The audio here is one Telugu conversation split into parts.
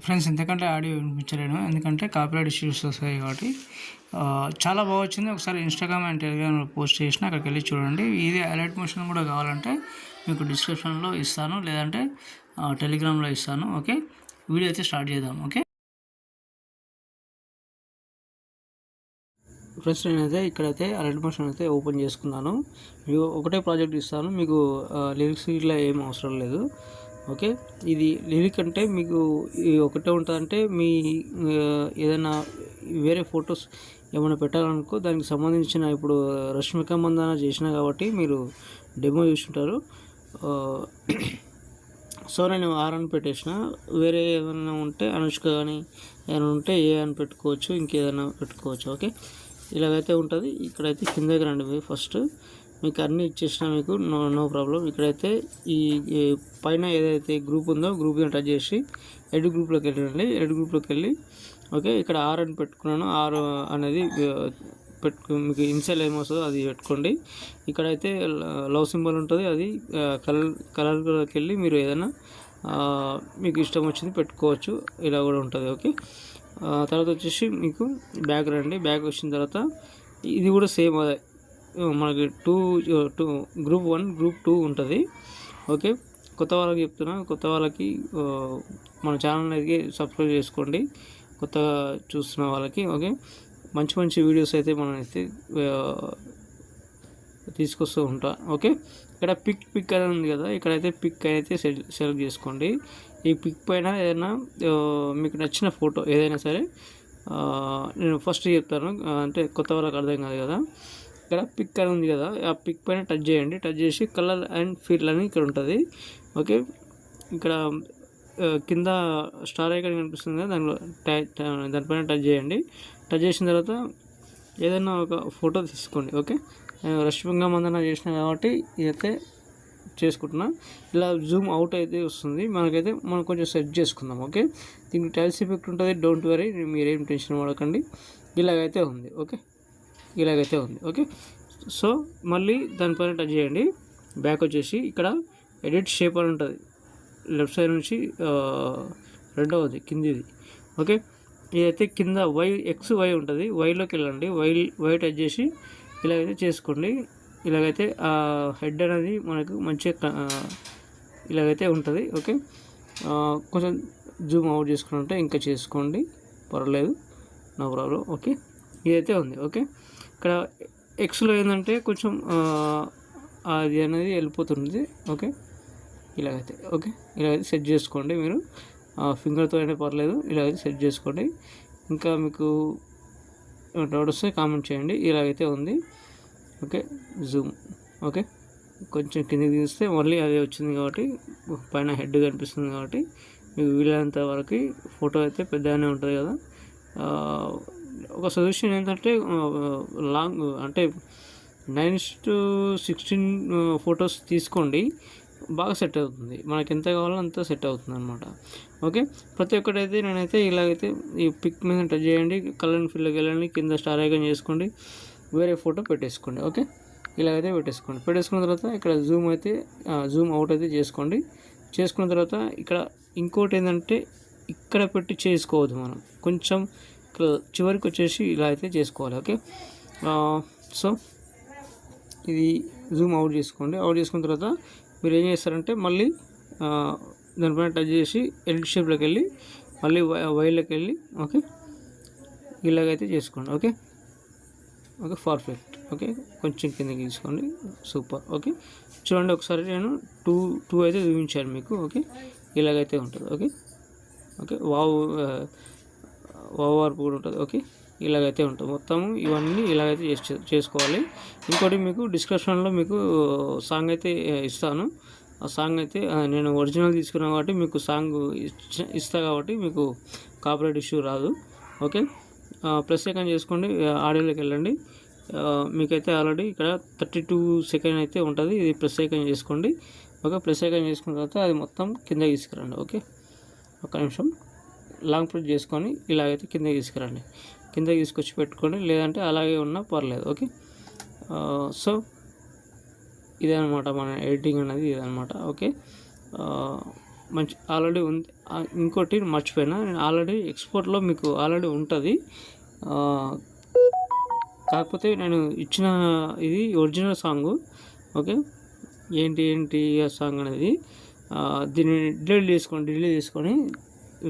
ఫ్రెండ్స్ ఇంతకంటే ఆడియో వినిపించలేను, ఎందుకంటే కాపీరైట్ ఇష్యూస్ వస్తాయి కాబట్టి. చాలా బాగా వచ్చింది. ఒకసారి ఇన్స్టాగ్రామ్ అండ్ టెలిగ్రామ్లో పోస్ట్ చేసిన, అక్కడికి వెళ్ళి చూడండి. ఇది అలర్ట్ మోషన్ కూడా కావాలంటే మీకు డిస్క్రిప్షన్లో ఇస్తాను, లేదంటే టెలిగ్రామ్లో ఇస్తాను. ఓకే, వీడియో అయితే స్టార్ట్ చేద్దాం. ఓకే ఫ్రెండ్స్, నేనైతే ఇక్కడైతే అలర్ట్ మోషన్ అయితే ఓపెన్ చేసుకున్నాను. మీకు ఒకటే ప్రాజెక్ట్ ఇస్తాను, మీకు లిరిక్స్ ఇట్లా ఏం అవసరం లేదు. ఓకే, ఇది లిరిక్ అంటే మీకు ఒకటే ఉంటుందంటే మీ ఏదైనా వేరే ఫొటోస్ ఏమైనా పెట్టాలనుకో దానికి సంబంధించిన, ఇప్పుడు రష్మిక మందాన చేసిన కాబట్టి మీరు డెమో చూసుంటారు. సో నేను ఆర్ అని పెట్టేసిన, వేరే ఏమైనా ఉంటే అనుష్క కానీ ఏమైనా ఉంటే ఏ అని పెట్టుకోవచ్చు, ఇంకేదైనా పెట్టుకోవచ్చు. ఓకే, ఇలాగైతే ఉంటుంది. ఇక్కడైతే కిందకి రండి. మీరు ఫస్ట్ మీకు అన్నీ ఇచ్చేసిన, మీకు నో ప్రాబ్లం. ఇక్కడైతే ఈ పైన ఏదైతే గ్రూప్ ఉందో గ్రూప్ని టచ్ చేసి ఎడ్ గ్రూప్లోకి వెళ్ళండి. ఎడ్ గ్రూప్లోకి వెళ్ళి ఓకే, ఇక్కడ ఆర్ అని పెట్టుకున్నాను. ఆర్ అనేది మీకు ఇన్సెల్ ఏమొస్తుందో అది పెట్టుకోండి. ఇక్కడైతే లవ్ సింబల్ ఉంటుంది, అది కలర్లోకి వెళ్ళి మీరు ఏదైనా మీకు ఇష్టం వచ్చింది పెట్టుకోవచ్చు. ఇలా కూడా ఉంటుంది. ఓకే, తర్వాత వచ్చేసి మీకు బ్యాక్ రండి. బ్యాక్ వచ్చిన తర్వాత ఇది కూడా సేమ్ అదే మనకి గ్రూప్ 1 గ్రూప్ 2 ఉంటుంది. ఓకే, కొత్త వాళ్ళకి చెప్తున్నా, కొత్త వాళ్ళకి మన ఛానల్ అనేది సబ్స్క్రైబ్ చేసుకోండి, కొత్తగా చూస్తున్న వాళ్ళకి. ఓకే, మంచి మంచి వీడియోస్ అయితే మనం అయితే తీసుకొస్తూ ఉంటా. ఓకే, ఇక్కడ పిక్ అనేది ఉంది కదా, ఇక్కడైతే పిక్ అయితే సెలెక్ట్ చేసుకోండి. ఈ పిక్ పైన ఏదైనా మీకు నచ్చిన ఫోటో ఏదైనా సరే, నేను ఫస్ట్ చెప్తాను, అంటే కొత్త వాళ్ళకి అర్థం కాదు కదా. ఇక్కడ పిక్ అని ఉంది కదా, ఆ పిక్ పైన టచ్ చేయండి. టచ్ చేసి కలర్ అండ్ ఫీల్ అని ఇక్కడ ఉంటుంది. ఓకే, ఇక్కడ కింద స్టార్ ఐకాన్ కనిపిస్తుంది కదా, దానిపైన టచ్ చేయండి. టచ్ చేసిన తర్వాత ఏదైనా ఒక ఫోటో తీసుకోండి. ఓకే, నేను రష్మిక మందన చేసిన కాబట్టి ఇదైతే చేసుకుంటున్నా. ఇలా జూమ్ అవుట్ అయితే వస్తుంది మనకైతే. మనం కొంచెం సెట్ చేసుకుందాం. ఓకే, దీనికి టైల్స్ ఎఫెక్ట్ ఉంటుంది, డోంట్ వరీ, మీరేం టెన్షన్ పడకండి. ఇలాగైతే ఉంది. ఓకే, ఇలాగైతే ఉంది. ఓకే, సో మళ్ళీ దానిపైన టచ్ చేయండి. బ్యాక్ వచ్చేసి ఇక్కడ ఎడిట్ షేప్ అని ఉంటుంది, లెఫ్ట్ సైడ్ నుంచి రెండవది కిందిది. ఓకే, ఇదైతే కింద XY ఉంటుంది, వైలోకి వెళ్ళండి. వై టచ్ చేసి ఇలాగైతే చేసుకోండి. ఇలాగైతే ఆ హెడ్ అనేది మనకు మంచిగా ఇలాగైతే ఉంటుంది. ఓకే, కొంచెం జూమ్ అవుట్ చేసుకుంటే ఇంకా చేసుకోండి, పర్వాలేదు, నో ప్రాబ్లం. ఓకే, ఇదైతే ఉంది. ఓకే, ఇక్కడ ఎక్స్లో ఏంటంటే కొంచెం అది అనేది వెళ్ళిపోతుంది. ఓకే, ఇలాగైతే. ఓకే, ఇలాగైతే సెట్ చేసుకోండి. మీరు ఫింగర్తో అయినా పర్లేదు, ఇలాగైతే సెట్ చేసుకోండి. ఇంకా మీకు డౌట్ వస్తే కామెంట్ చేయండి. ఇలాగైతే ఉంది. Okay, Zoom. ఓకే, కొంచెం కిందకి తీస్తే మళ్ళీ అదే వచ్చింది కాబట్టి పైన హెడ్ కనిపిస్తుంది కాబట్టి మీకు వీలైనంత వరకు ఫోటో అయితే పెద్దగానే ఉంటుంది కదా. ఒక సజెషన్ ఏంటంటే లాంగ్ అంటే 9:16 ఫొటోస్ తీసుకోండి, బాగా సెట్ అవుతుంది. మనకి ఎంత కావాలో అంత సెట్ అవుతుంది అనమాట. ఓకే, ప్రతి ఒక్కటైతే నేనైతే ఇలాగైతే ఈ పిక్ మీద టచ్ చేయండి, కలర్ అండ్ ఫిల్లోకి వెళ్ళండి, కింద స్టార్ ఐకాన్ చేసుకోండి, వేరే ఫోటో పెట్టేసుకోండి. ఓకే, ఇలాగైతే పెట్టేసుకోండి. పెట్టేసుకున్న తర్వాత ఇక్కడ జూమ్ అవుట్ అయితే చేసుకోండి. చేసుకున్న తర్వాత ఇక్కడ ఇంకోటి ఏంటంటే ఇక్కడ పెట్టి చేసుకోవద్దు, మనం కొంచెం చివరికి వచ్చేసి ఇలా అయితే చేసుకోవాలి. ఓకే, సో ఇది జూమ్ అవుట్ చేసుకోండి. అవుట్ చేసుకున్న తర్వాత మీరు ఏం చేస్తారంటే మళ్ళీ దానిపైన టచ్ చేసి ఎడిట్ షేప్లోకి వెళ్ళి మళ్ళీ వైలోకి వెళ్ళి ఓకే ఇలాగైతే చేసుకోండి. Okay, okay, perfect. ఓకే, కొంచెం కిందకి తీసుకోండి, సూపర్. ఓకే, చూడండి ఒకసారి, నేను టూ అయితే చూపించాను మీకు. ఓకే, ఇలాగైతే ఉంటుంది. ఓకే, ఓకే, వార్పు కూడా ఉంటుంది. ఓకే, ఇలాగైతే ఉంటుంది. మొత్తం ఇవన్నీ ఇలాగైతే చేసుకోవాలి. ఇంకోటి మీకు డిస్క్రిప్షన్లో మీకు సాంగ్ అయితే ఇస్తాను. ఆ సాంగ్ అయితే నేను ఒరిజినల్ తీసుకున్నాను కాబట్టి మీకు సాంగ్ ఇస్తా కాబట్టి మీకు కాపీరైట్ ఇష్యూ రాదు. ఓకే, ప్లస్ సెకండ్ చేసుకోండి, ఆడియోలోకి వెళ్ళండి. మీకైతే ఆల్రెడీ ఇక్కడ 32 సెకండ్ అయితే ఉంటుంది, ఇది ప్లస్ సెకండ్ చేసుకోండి. ఓకే, ప్లస్ సెకండ్ చేసుకున్న తర్వాత అది మొత్తం కిందకి తీసుకురండి. ఓకే, ఒక నిమిషం లాంగ్ ప్రెస్ చేసుకొని ఇలాగైతే కిందకి తీసుకురండి. కిందకి తీసుకొచ్చి పెట్టుకోండి, లేదంటే అలాగే ఉన్నా పర్లేదు. ఓకే, సో ఇదనమాట మన ఎడిటింగ్ అనేది, ఇదనమాట. ఓకే, మంచి ఆల్రెడీ ఉంది. ఇంకోటి మర్చిపోయినా, నేను ఆల్రెడీ ఎక్స్పోర్ట్లో మీకు ఆల్రెడీ ఉంటుంది. కాకపోతే నేను ఇచ్చిన ఇది ఒరిజినల్ సాంగు. ఓకే, ఏంటి ఆ సాంగ్ అనేది దీన్ని డిలీట్ చేసుకొని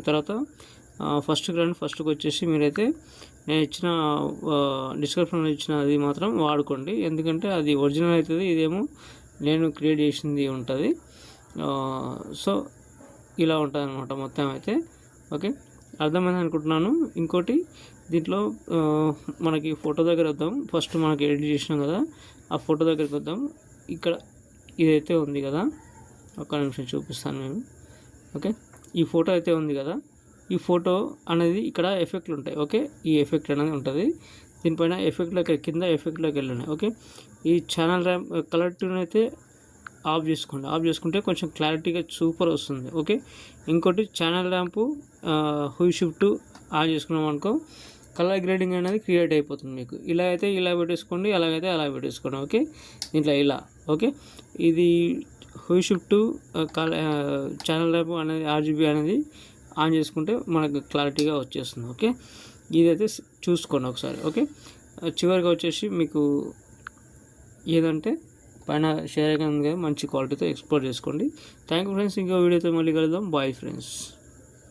తర్వాత ఫస్ట్కి రండి. ఫస్ట్కి వచ్చేసి మీరైతే నేను ఇచ్చిన డిస్క్రిప్షన్లో ఇచ్చిన అది మాత్రం వాడుకోండి, ఎందుకంటే అది ఒరిజినల్ అవుతుంది. ఇదేమో నేను క్రియేట్ చేసింది ఉంటుంది. సో ఇలా ఉంటుంది అనమాట మొత్తం అయితే. ఓకే, అర్థమైంది అనుకుంటున్నాను. ఇంకోటి దీంట్లో మనకి ఫోటో దగ్గర వద్దాం. ఫస్ట్ మనకి ఎడిట్ చేసినాం కదా, ఆ ఫోటో దగ్గరికి వద్దాం. ఇక్కడ ఇదైతే ఉంది కదా, ఒక్క నిమిషం చూపిస్తాను నేను. ఓకే, ఈ ఫోటో అయితే ఉంది కదా, ఈ ఫోటో అనేది ఇక్కడ ఎఫెక్ట్లు ఉంటాయి. ఓకే, ఈ ఎఫెక్ట్ అనేది ఉంటుంది. దీనిపైన ఎఫెక్ట్లోకి కింద ఎఫెక్ట్లోకి వెళ్ళండి. ఓకే, ఈ ఛానల్ ర్యాంప్ కలర్ ట్యూన్ అయితే ఆఫ్ చేసుకోండి. ఆఫ్ చేసుకుంటే కొంచెం క్లారిటీగా సూపర్ వస్తుంది. ఓకే, ఇంకోటి ఛానల్ ర్యాంపు హుయ్ షిఫ్ట్ ఆన్ చేసుకున్నాం అనుకో, కలర్ గ్రేడింగ్ అనేది క్రియేట్ అయిపోతుంది మీకు. ఇలా అయితే ఇలా పెట్టేసుకోండి, అలాగైతే అలా పెట్టేసుకోండి. ఓకే, దీంట్లో ఇలా. ఓకే, ఇది హుయ్ షిఫ్ట్ ఛానల్ ర్యాంప్ అనేది RGB అనేది ఆన్ చేసుకుంటే మనకు క్లారిటీగా వచ్చేస్తుంది. ఓకే, ఇదైతే చూసుకోండి ఒకసారి. ఓకే, చివరిగా వచ్చేసి మీకు ఏదంటే పైన షేర్ అయిన మంచి క్వాలిటీతో ఎక్స్పోర్ట్ చేసుకోండి. Thank you friends. ఇంకో వీడియోతో మళ్ళీ కలుద్దాం. Bye friends.